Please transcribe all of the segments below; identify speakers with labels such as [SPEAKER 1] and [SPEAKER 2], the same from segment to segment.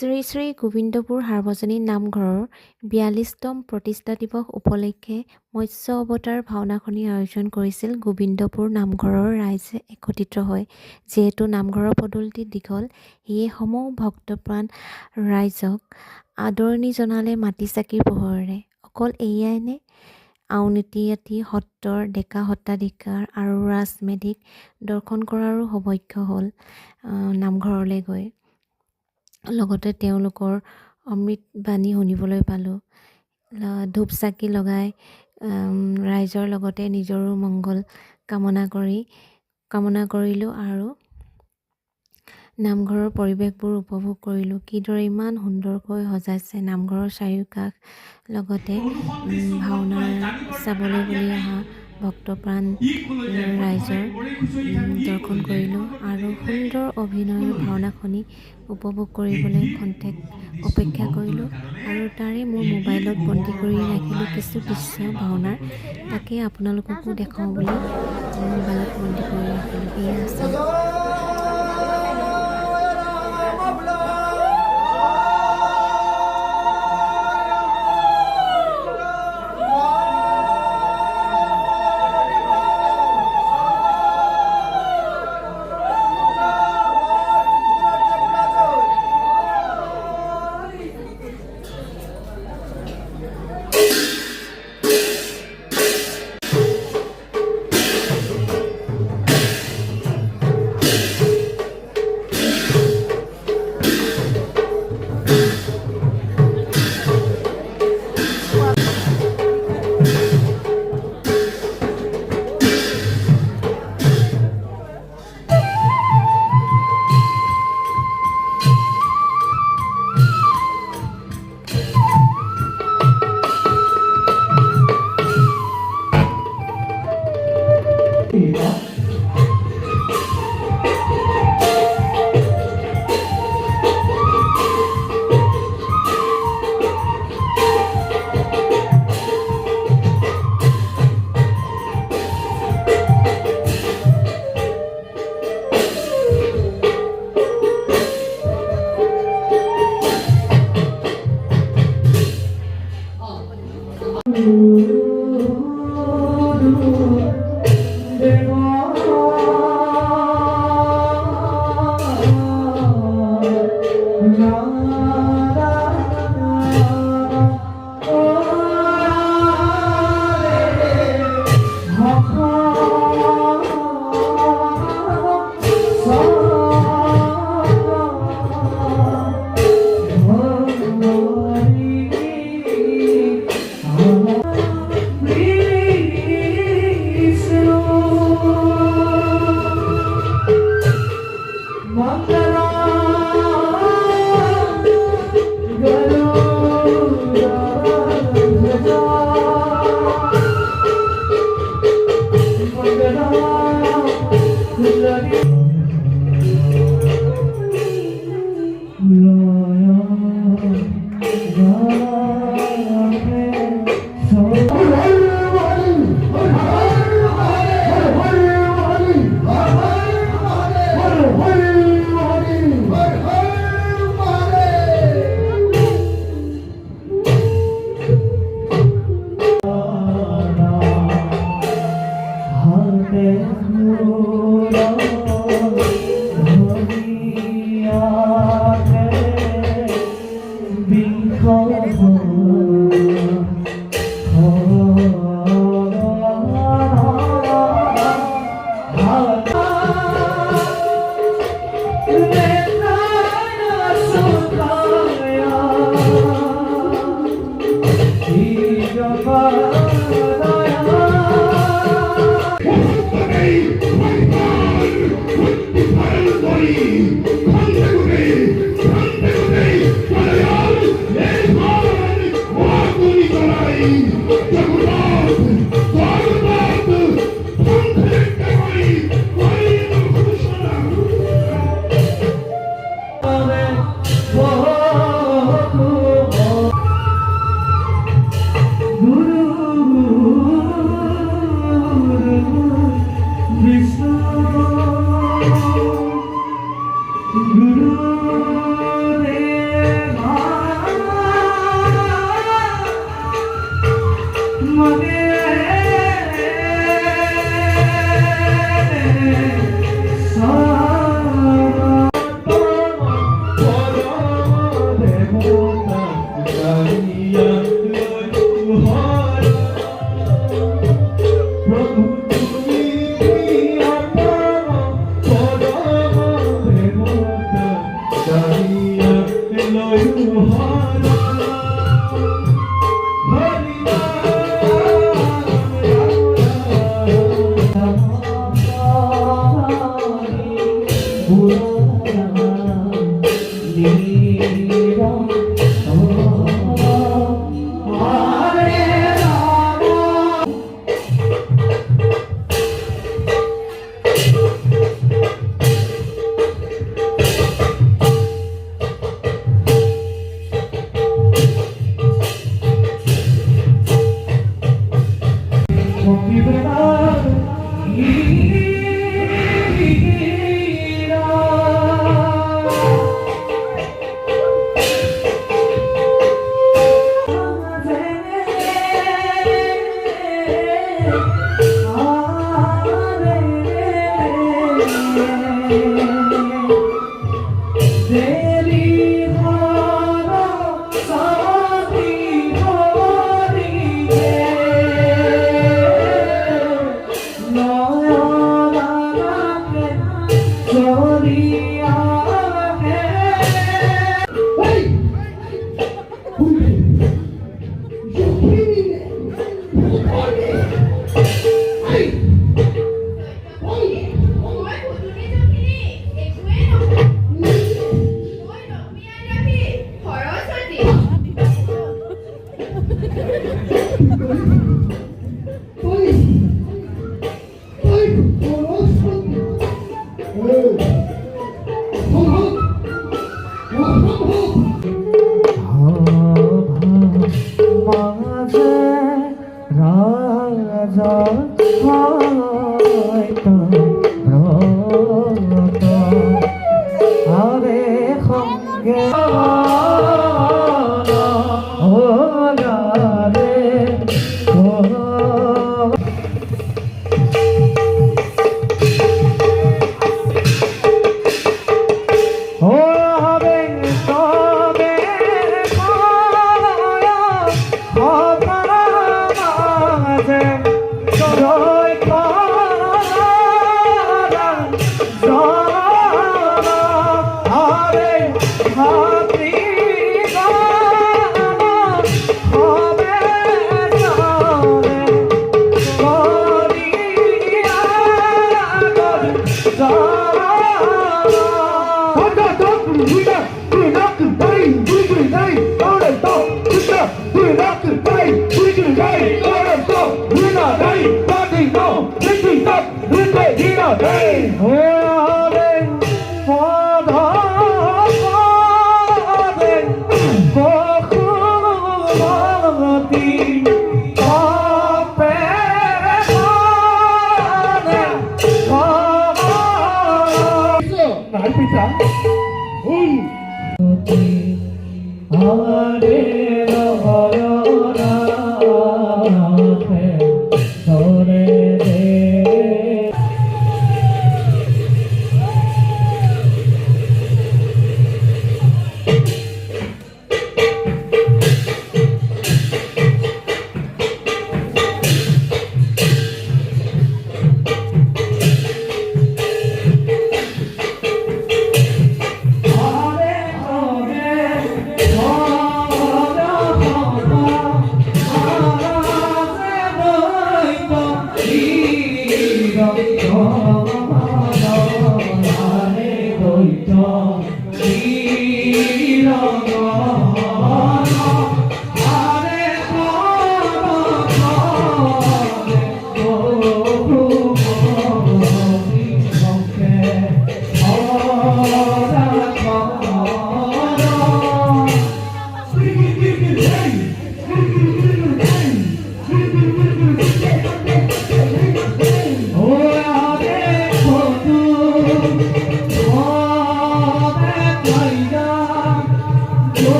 [SPEAKER 1] শ্ৰী শ্ৰী গোবিন্দপুৰ সাৰ্বজনীন নামঘৰৰ ৪২তম প্ৰতিষ্ঠা দিৱস উপলক্ষে মৎস্য অৱতাৰ ভাওনাখনিৰ আয়োজন কৰিছিল গোবিন্দপুৰ নামঘৰৰ ৰাইজে একত্ৰিত হৈ। যিহেতু নামঘৰৰ পদূলিটি দীঘল, সেয়ে সমূহ ভক্তপ্ৰাণ ৰাইজক আদৰণি জনালে মাটি চাকিৰ পোহৰেৰে। অকল এয়াই নে, আউনীআটী সত্ৰৰ ডেকা সত্ৰাধিকাৰ আৰু ৰাজমেধিক দৰ্শন কৰাৰো সৌভাগ্য হ'ল নামঘৰলৈ গৈ। লগতে তেওঁলোকৰ অমৃতবাণী শুনিবলৈ পালোঁ। ধূপ চাকি লগাই ৰাইজৰ লগতে নিজৰো মংগল কামনা কৰিলোঁ আৰু নামঘৰৰ পৰিৱেশবোৰ উপভোগ কৰিলোঁ। কিদৰে ইমান সুন্দৰকৈ সজাইছে নামঘৰৰ চাৰিওকাষ, লগতে ভাওনা চাবলৈ বুলি অহা ভক্তপ্ৰাণ ৰাইজৰ দৰ্শন কৰিলোঁ আৰু সুন্দৰ অভিনয়ৰ ভাওনাখনি উপভোগ কৰিবলৈ খন্তেক অপেক্ষা কৰিলোঁ আৰু তাৰে মোৰ মোবাইলত বন্দী কৰি ৰাখিলোঁ কিছু দৃশ্য ভাওনাৰ। তাকে আপোনালোককো দেখাওঁ বুলি মোবাইলত বন্দী কৰি ৰাখিলোঁ। সেয়া আছে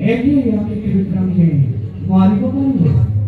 [SPEAKER 2] Eddie yang ikut kami, mari kita